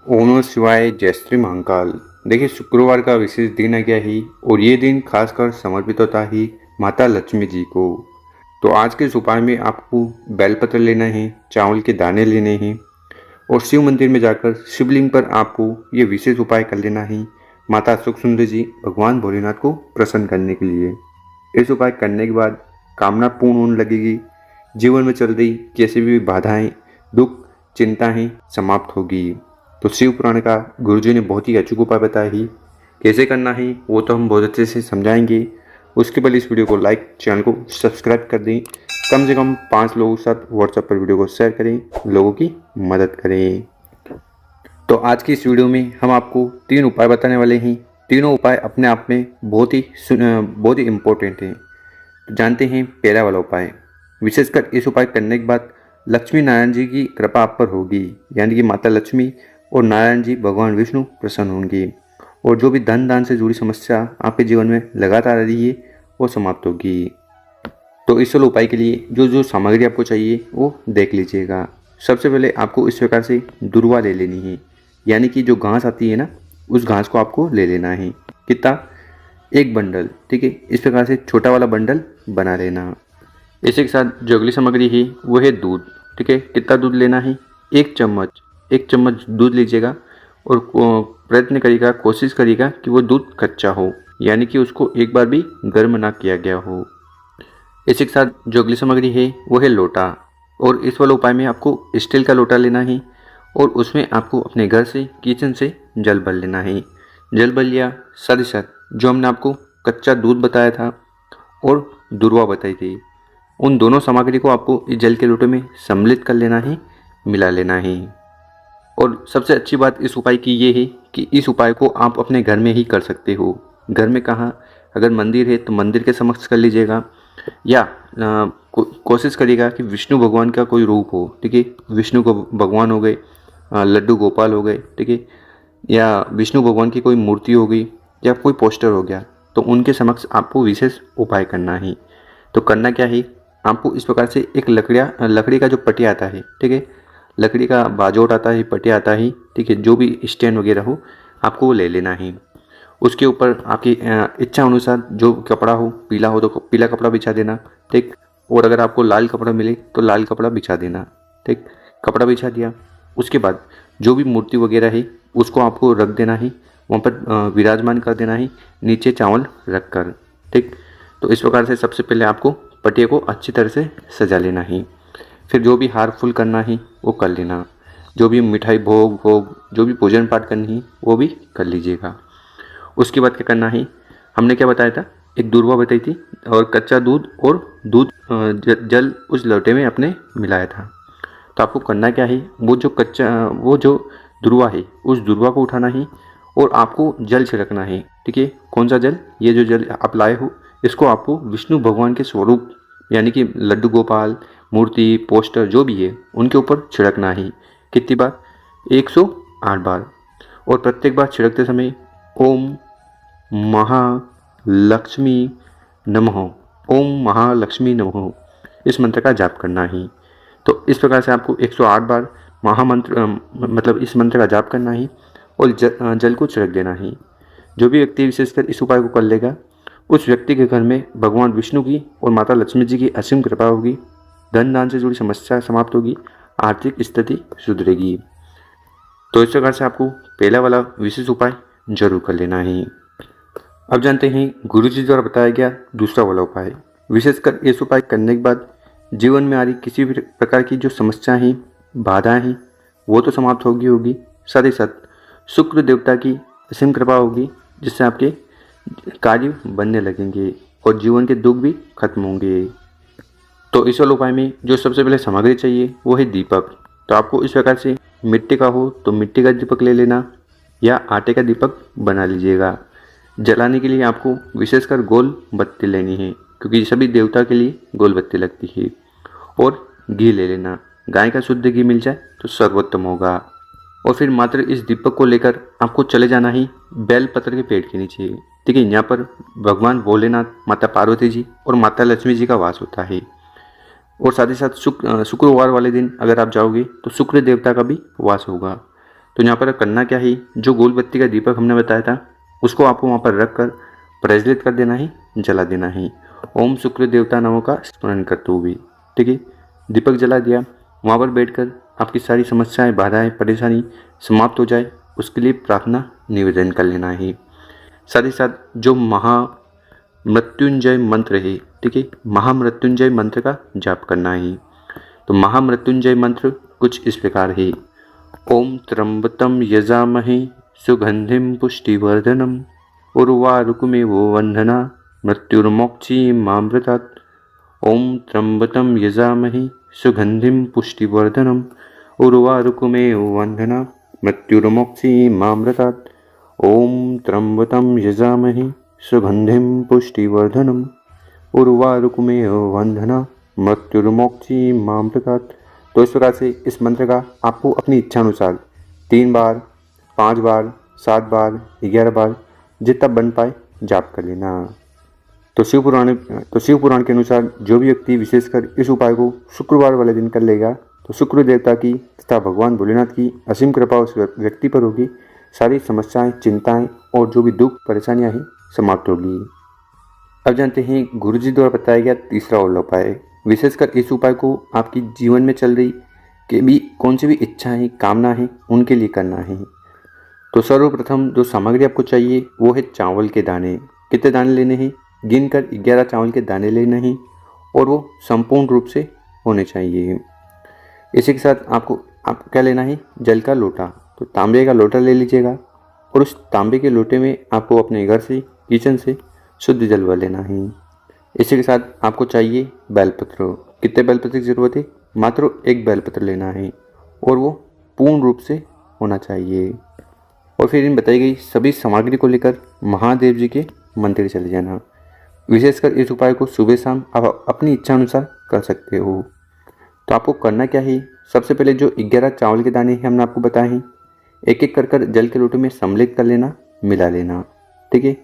ओम नमः शिवाय। जय श्री महाकाल। देखिए, शुक्रवार का विशेष दिन है क्या ही, और ये दिन खासकर समर्पित होता है माता लक्ष्मी जी को। तो आज के इस उपाय में आपको बेलपत्र लेना है, चावल के दाने लेने हैं और शिव मंदिर में जाकर शिवलिंग पर आपको ये विशेष उपाय कर लेना है माता सुख सुंदरी जी भगवान भोलेनाथ को प्रसन्न करने के लिए। इस उपाय करने के बाद कामना पूर्ण होने लगेगी। जीवन में चल रही कैसी भी बाधाएं, दुख, चिंताएं समाप्त होगी। तो शिव पुराण का गुरुजी ने बहुत ही अचूक उपाय बताया ही, कैसे करना है वो तो हम बहुत अच्छे से समझाएंगे। उसके पहले इस वीडियो को लाइक, चैनल को सब्सक्राइब कर दें। कम से कम 5 लोगों के साथ व्हाट्सएप पर वीडियो को शेयर करें, लोगों की मदद करें। तो आज की इस वीडियो में हम आपको 3 उपाय बताने वाले हैं। तीनों उपाय अपने आप में बहुत ही इम्पोर्टेंट हैं। तो जानते हैं पहला वाला उपाय। विशेषकर इस उपाय करने के बाद लक्ष्मी नारायण जी की कृपा आप पर होगी, यानी कि माता लक्ष्मी और नारायण जी भगवान विष्णु प्रसन्न होंगे और जो भी धन दान से जुड़ी समस्या आपके जीवन में लगातार आ रही है वो समाप्त होगी। तो इस वाले उपाय के लिए जो जो सामग्री आपको चाहिए वो देख लीजिएगा। सबसे पहले आपको इस प्रकार से दुर्वा ले लेनी है, यानी कि जो घास आती है ना, उस घास को आपको ले लेना है। कितना? 1 बंडल। ठीक है, इस प्रकार से छोटा वाला बंडल बना लेना। इसी के साथ जो अगली सामग्री है वो है दूध। ठीक है, कितना दूध लेना है? 1 चम्मच। 1 चम्मच दूध लीजिएगा और प्रयत्न करिएगा, कोशिश करिएगा कि वो दूध कच्चा हो, यानी कि उसको एक बार भी गर्म ना किया गया हो। इसी के साथ जो अगली सामग्री है वो है लोटा, और इस वाले उपाय में आपको स्टील का लोटा लेना है और उसमें आपको अपने घर से, किचन से जल भर लेना है। जल भर लिया, साथ ही साथ जो हमने आपको कच्चा दूध बताया था और दुर्वा बताई थी, उन दोनों सामग्री को आपको इस जल के लोटे में सम्मिलित कर लेना है, मिला लेना है। और सबसे अच्छी बात इस उपाय की ये है कि इस उपाय को आप अपने घर में ही कर सकते हो। घर में कहाँ, अगर मंदिर है तो मंदिर के समक्ष कर लीजिएगा, या कोशिश करिएगा कि विष्णु भगवान का कोई रूप हो। ठीक है, विष्णु को भगवान हो गए, लड्डू गोपाल हो गए, ठीक है, या विष्णु भगवान की कोई मूर्ति हो गई या कोई पोस्टर हो गया, तो उनके समक्ष आपको विशेष उपाय करना है। तो करना क्या है, आपको इस प्रकार से एक लकड़ी का जो पटिया आता है, ठीक है, लकड़ी का बाजोट आता है, पटिया आता है, ठीक है, जो भी स्टैंड वगैरह हो आपको वो ले लेना है। उसके ऊपर आपकी इच्छा अनुसार जो कपड़ा हो, पीला हो तो पीला कपड़ा बिछा देना, ठीक, और अगर आपको लाल कपड़ा मिले तो लाल कपड़ा बिछा देना। ठीक, कपड़ा बिछा दिया, उसके बाद जो भी मूर्ति वगैरह है उसको आपको रख देना है, वहाँ पर विराजमान कर देना है, नीचे चावल रख कर। ठीक, तो इस प्रकार से सबसे पहले आपको पटिया को अच्छी तरह से सजा लेना है। फिर जो भी हार फूल करना है वो कर लेना, जो भी मिठाई भोग जो भी पूजन पाठ करनी है वो भी कर लीजिएगा। उसके बाद क्या करना है, हमने क्या बताया था, एक दूर्वा बताई थी और कच्चा दूध और दूध जल उस लोटे में अपने मिलाया था। तो आपको करना क्या है, वो जो दूर्वा है उस दूर्वा को उठाना है और आपको जल छिड़कना है। ठीक है, कौन सा जल? ये जो जल आप लाए हो इसको आपको विष्णु भगवान के स्वरूप, यानी कि लड्डू गोपाल, मूर्ति, पोस्टर जो भी है उनके ऊपर छिड़कना है। कितनी बार? 108 बार। और प्रत्येक बार छिड़कते समय ओम महालक्ष्मी नमः, ओम महालक्ष्मी नमः, इस मंत्र का जाप करना है। तो इस प्रकार से आपको 108 बार महामंत्र मतलब इस मंत्र का जाप करना है और जल को छिड़क देना है। जो भी व्यक्ति विशेषकर इस उपाय को कर लेगा उस व्यक्ति के घर में भगवान विष्णु की और माता लक्ष्मी जी की असीम कृपा होगी, धन दान से जुड़ी समस्या समाप्त होगी, आर्थिक स्थिति सुधरेगी। तो इस प्रकार से आपको पहला वाला विशेष उपाय जरूर कर लेना है। अब जानते हैं गुरु जी द्वारा बताया गया दूसरा वाला उपाय। विशेषकर इस उपाय करने के बाद जीवन में आ रही किसी भी प्रकार की जो समस्याएं हैं, बाधाएं हैं, वो तो समाप्त होगी। साथ ही साथ शुक्र देवता की असीम कृपा होगी, जिससे आपके कार्य बनने लगेंगे और जीवन के दुख भी खत्म होंगे। तो इस वाले उपाय में जो सबसे पहले सामग्री चाहिए वो है दीपक। तो आपको इस प्रकार से मिट्टी का हो तो मिट्टी का दीपक ले लेना या आटे का दीपक बना लीजिएगा। जलाने के लिए आपको विशेषकर गोल बत्ती लेनी है, क्योंकि सभी देवता के लिए गोल बत्ती लगती है। और घी ले लेना, गाय का शुद्ध घी मिल जाए तो सर्वोत्तम होगा। और फिर मात्र इस दीपक को लेकर आपको चले जाना ही बेल पत्र के पेड़ के नीचे। ठीक है, यहाँ पर भगवान भोलेनाथ, माता पार्वती जी और माता लक्ष्मी जी का वास होता है। और साथ ही साथ शुक्रवार वाले दिन अगर आप जाओगे तो शुक्र देवता का भी वास होगा। तो यहाँ पर करना क्या है, जो गोल बत्ती का दीपक हमने बताया था उसको आपको वहाँ पर रख कर प्रज्वलित कर देना है, जला देना है। ओम शुक्र देवता नमो का स्मरण करते हुए, ठीक है। दीपक जला दिया, वहाँ पर बैठकर आपकी सारी समस्याएं, बाधाएं, परेशानी समाप्त हो जाए उसके लिए प्रार्थना निवेदन कर लेना है। साथ ही साथ जो महामृत्युंजय मंत्र है, ठीक है, महामृत्युंजय मंत्र का जाप करना है। तो महामृत्युंजय मंत्र कुछ इस प्रकार है। ओम त्र्यंबकं यजामहे सुगंधिं पुष्टिवर्धनम् उर्वारुकमेवो वंदना मृत्युर्मोक्षीमामृतात्। ओम त्र्यंबकं यजामहे सुगंधिं पुष्टिवर्धनम् उर्वारुकमेव वंदना मृत्युर्मोक्षीमामृतात्। ओम त्र्यंबकं यजामहे सुगंधिं पुष्टिवर्धनम् उर्वारुकमेव वंदना मृत्युर्मोक्षीमामृतात्। तो इस प्रकार से इस मंत्र का आपको अपनी इच्छा अनुसार 3 बार, 5 बार, 7 बार, 11 बार जितना बन पाए जाप कर लेना। तो शिव पुराण के अनुसार जो भी व्यक्ति विशेषकर इस उपाय को शुक्रवार वाले दिन कर लेगा तो शुक्र देवता की तथा भगवान भोलेनाथ की असीम कृपा उस व्यक्ति पर होगी। सारी समस्याएं, चिंताएं और जो भी दुख परेशानियां हैं समाप्त होगी। अब जानते हैं गुरु जी द्वारा बताया गया तीसरा और उपाय। विशेषकर इस उपाय को आपकी जीवन में चल रही कि भी कौन सी भी इच्छा है, कामना है, उनके लिए करना है। तो सर्वप्रथम जो सामग्री आपको चाहिए वो है चावल के दाने। कितने दाने लेने हैं? गिनकर 11 चावल के दाने लेने हैं और वो संपूर्ण रूप से होने चाहिए। इसी के साथ आपको क्या लेना है? जल का लोटा। तो तांबे का लोटा ले लीजिएगा और उस तांबे के लोटे में आपको अपने घर से, किचन से शुद्ध जल भर लेना है। इसी के साथ आपको चाहिए बेलपत्र। कितने बेलपत्र की ज़रूरत है? मात्र 1 बेलपत्र लेना है और वो पूर्ण रूप से होना चाहिए। और फिर इन बताई गई सभी सामग्री को लेकर महादेव जी के मंदिर चले जाना। विशेषकर इस उपाय को सुबह शाम आप अपनी इच्छा अनुसार कर सकते हो। तो आपको करना क्या है? सबसे पहले जो 11 चावल के दाने हैं हमने आपको बताए हैं, एक एक कर जल के लोटे में सम्मिलित कर लेना, मिला लेना, ठीक है।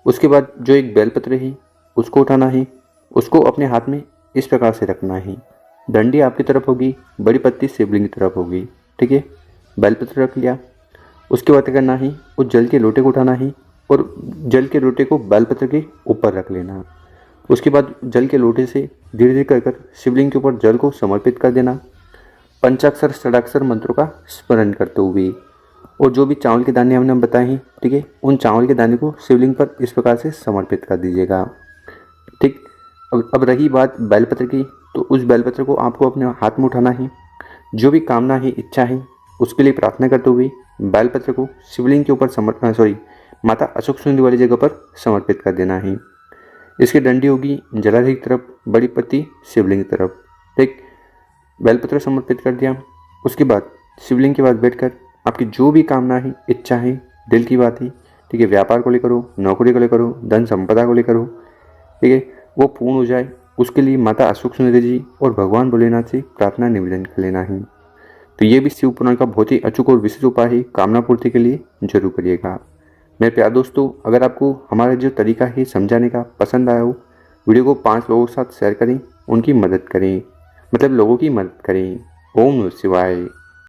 उसके बाद जो एक बेलपत्र है उसको उठाना है, उसको अपने हाथ में इस प्रकार से रखना है। डंडी आपकी तरफ होगी, बड़ी पत्ती शिवलिंग की तरफ होगी, ठीक है। बेलपत्र रख लिया, उसके बाद करना है उस जल के लोटे को उठाना है और जल के लोटे को बेलपत्र के ऊपर रख लेना। उसके बाद जल के लोटे से धीरे धीरे कर शिवलिंग के ऊपर जल को समर्पित कर देना, पंचाक्षर षडाक्षर मंत्रों का स्मरण करते हुए। और जो भी चावल के दाने हमने बताए हैं, ठीक है, उन चावल के दाने को शिवलिंग पर इस प्रकार से समर्पित कर दीजिएगा, ठीक। अब रही बात बेलपत्र की, तो उस बेलपत्र को आपको अपने हाथ में उठाना है। जो भी कामना है, इच्छा है, उसके लिए प्रार्थना करते हुए बेलपत्र को शिवलिंग के ऊपर माता अशोक सुंदरी वाली जगह पर समर्पित कर देना है। इसकी डंडी होगी जलाधारी की तरफ, बड़ी पत्ती शिवलिंग की तरफ, ठीक। बेलपत्र समर्पित कर दिया। उसके बाद शिवलिंग के पास बैठकर आपकी जो भी कामना है, इच्छा है, दिल की बात है, ठीक है, व्यापार को लेकर हो, नौकरी को लेकर हो, धन संपदा को लेकर हो, ठीक है, वो पूर्ण हो जाए उसके लिए माता अशोक सुंदरी जी और भगवान भोलेनाथ से प्रार्थना निवेदन कर लेना है। तो ये भी शिव पुराण का बहुत ही अचूक और विशेष उपाय है, कामना पूर्ति के लिए जरूर करिएगा। मेरे प्यारे दोस्तों, अगर आपको हमारा जो तरीका है समझाने का पसंद आया हो, वीडियो को 5 लोगों के साथ शेयर करें, उनकी मदद करें, मतलब लोगों की मदद करें। ओम नमः शिवाय।